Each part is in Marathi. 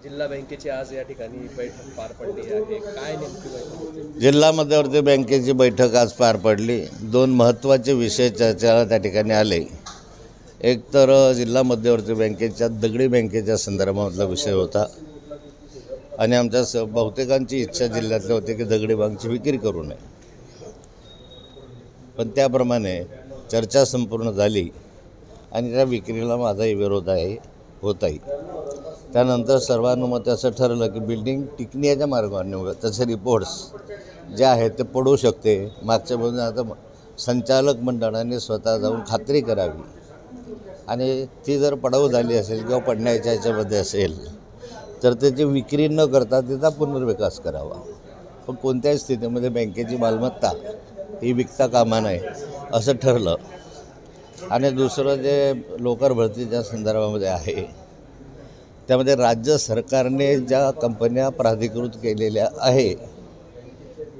जिल्हा बँकेची आज या ठिकाणी बैठक पार पडली आहे, काय नेमकी बैठक होती? जिल्हा मध्यवर्ती बँकेची बैठक आज पार पडली। दोन महत्त्वाचे विषय चर्चेला त्या ठिकाणी आले। एक तर जिल्हा मध्यवर्ती बँकेच्या दगडी बँकेच्या संदर्भातला विषय होता आणि आमच्या बहुतेकांची इच्छा जिल्ह्यातली होती की दगडी बँकेची विक्री करू नये, पण त्याप्रमाणे चर्चा संपूर्ण झाली आणि त्या विक्रीला माझाही विरोध होताही। त्यानंतर सर्वानुमते असं ठरलं की बिल्डिंग टिकण्याच्या मार्गाने तसे रिपोर्ट्स जे आहेत ते पडू शकते, मागच्या बाजूने आता संचालक मंडळाने स्वतः जाऊन खात्री करावी आणि ती जर पडाऊ झाली असेल किंवा पडण्याच्या ह्याच्यामध्ये असेल तर त्याची विक्री न करता त्याचा पुनर्विकास करावा। पण कोणत्याही स्थितीमध्ये बँकेची मालमत्ता ही विकता कामा नये असं ठरलं। आणि दुसरं जे लोकर भरतीच्या संदर्भामध्ये आहे त्यामध्ये राज्य सरकारने ज्या कंपन्या प्राधिकृत केलेल्या आहे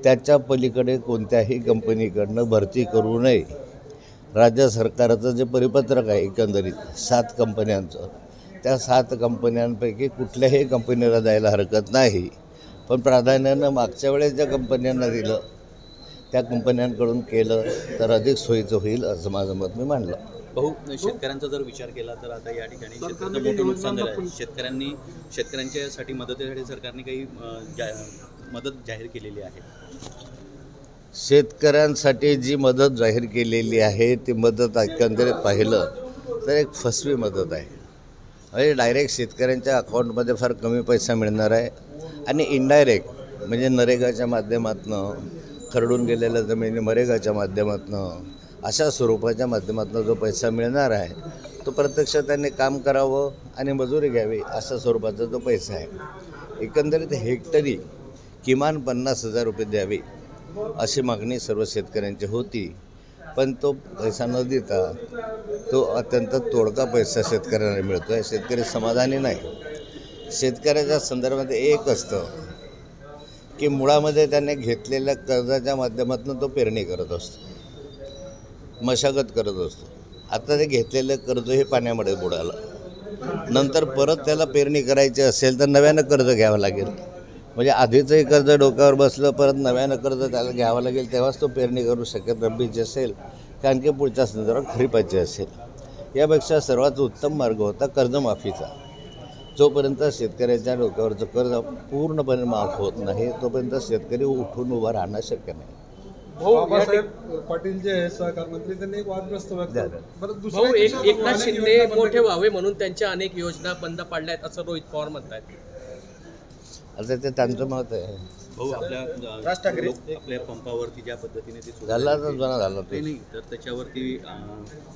त्याच्या पलीकडे कोणत्याही कंपनीकडनं भरती करू नये। राज्य सरकारचं जे परिपत्रक आहे एकंदरीत 7 कंपन्यांचं, त्या 7 कंपन्यांपैकी कुठल्याही कंपनीला द्यायला हरकत नाही, पण प्राधान्यानं मागच्या वेळेस ज्या कंपन्यांना दिलं त्या कंपन्यांकडून केलं तर अधिक सोयीचं होईल असं माझं मत मी मांडलं। शेतकऱ्यांचा जर विचार केला तर आता या ठिकाणी शेतकऱ्यांना मोठं नुकसान झालं आहे। शेतकऱ्यांच्यासाठी मदतीसाठी सरकारने काही मदत जाहीर केलेली आहे। शेतकऱ्यांसाठी जी मदत जाहीर केलेली आहे ती मदत एकंदरीत पाहिलं तर एक फसवी मदत आहे। म्हणजे डायरेक्ट शेतकऱ्यांच्या अकाउंटमध्ये फार कमी पैसा मिळणार आहे आणि इनडायरेक्ट म्हणजे नरेगाच्या माध्यमातून खरडून गेलेल्या जमिनी मनरेगाच्या माध्यमातून अशा स्वरूपाच्या माध्यमातून जो पैसा मिळणार आहे तो प्रत्यक्ष त्यांनी काम करावं आणि मजुरी घ्यावी अशा स्वरूपाचा जो पैसा आहे। एकंदरीत हेक्टरी किमान 50,000 रुपये द्यावे अशी मागणी सर्व शेतकऱ्यांची होती, पण तो पैसा न देता तो अत्यंत तोडका पैसा शेतकऱ्यांना मिळतो आहे। शेतकरी समाधानी नाही। शेतकऱ्याच्या संदर्भात एक असतं की मुळामध्ये त्याने घेतलेल्या कर्जाच्या माध्यमातून तो पेरणी करत असतो, मशागत करत असतो। आता ते घेतलेलं कर्ज हे पाण्यामध्ये बुडालं, नंतर परत त्याला पेरणी करायची असेल तर नव्यानं कर्ज घ्यावं लागेल। म्हणजे आधीचंही कर्ज डोक्यावर बसलं, परत नव्यानं कर्ज त्याला घ्यावं लागेल, तेव्हाच तो पेरणी करू शकेल, रब्बीची असेल की आणखी पुढच्या संदर्भात खरीपाची असेल। यापेक्षा सर्वात उत्तम मार्ग होता कर्जमाफीचा। जोपर्यंत शेतकऱ्याच्या डोक्यावरचं कर्ज पूर्णपणे माफ होत नाही तोपर्यंत शेतकरी उठून उभा राहणं शक्य नाही। बाबासाहेब पाटील जे सहकार मंत्री त्यांनी एक वादग्रस्त एकनाथ शिंदे मोठे व्हावे म्हणून त्यांच्या अनेक योजना बंद पडल्या आहेत असं रोहित पवार म्हणतात। आता ते त्यांचं मत आहे। राज ठाकरे आपल्या पंपावरती ज्या पद्धतीने ते झाला तर जुना झाला ते नाही तर त्याच्यावरती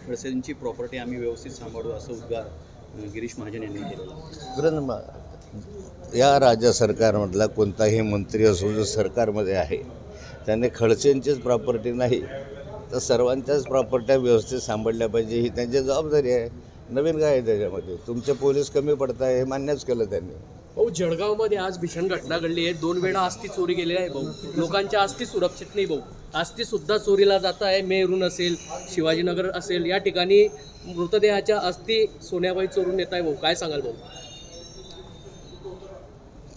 खडसेंची प्रॉपर्टी आम्ही व्यवस्थित सांभाळू असं उद्गार गिरीश महाजन यांनी केलेला। या राज्य सरकारमधला कोणताही मंत्री असो जो सरकारमध्ये आहे त्याने खडसेंचीच प्रॉपर्टी नाही तर सर्वांच्याच प्रॉपर्ट्या व्यवस्थित सांभाळल्या पाहिजे, ही त्यांची जबाबदारी आहे। नवीन काय आहे त्याच्यामध्ये? तुमचे पोलीस कमी पडत आहे हे मान्यच केलं त्यांनी। भाऊ, जळगावमध्ये आज भीषण घटना घडली आहे। 2 वेळा अस्थी चोरी गेलेली आहे भाऊ। लोकांच्या अस्थी सुरक्षित नाही भाऊ, अस्थी सुद्धा चोरीला जात आहे। मेहरून असेल, शिवाजीनगर असेल, या ठिकाणी मृतदेहाच्या अस्थी सोन्याबाई चोरून येत आहे भाऊ, काय सांगाल भाऊ?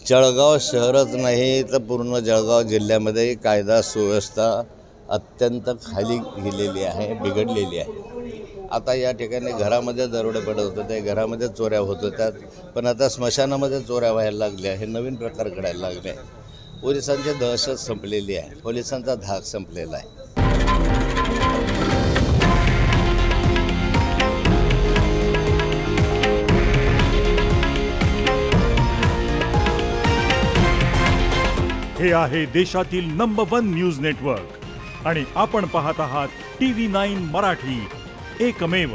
जळगाव शहरच नाही तर पूर्ण जळगाव जिल्ह्यामध्ये कायदा सुव्यवस्था अत्यंत खाली गेलेली आहे, बिघडलेली आहे। आता या ठिकाणी घरामध्ये दरोडे पडत होते, घरामध्ये चोऱ्या होत होत्यात, पण आता स्मशानामध्ये चोऱ्या व्हायला लागल्या, हे नवीन प्रकार घडायला लागले। पोलिसांची दहशत संपलेली आहे, पोलिसांचा धाक संपलेला आहे। हे आहे देशातील नंबर 1 न्यूज नेटवर्क आणि आपण पाहत आहात TV9 मराठी, एकमेव।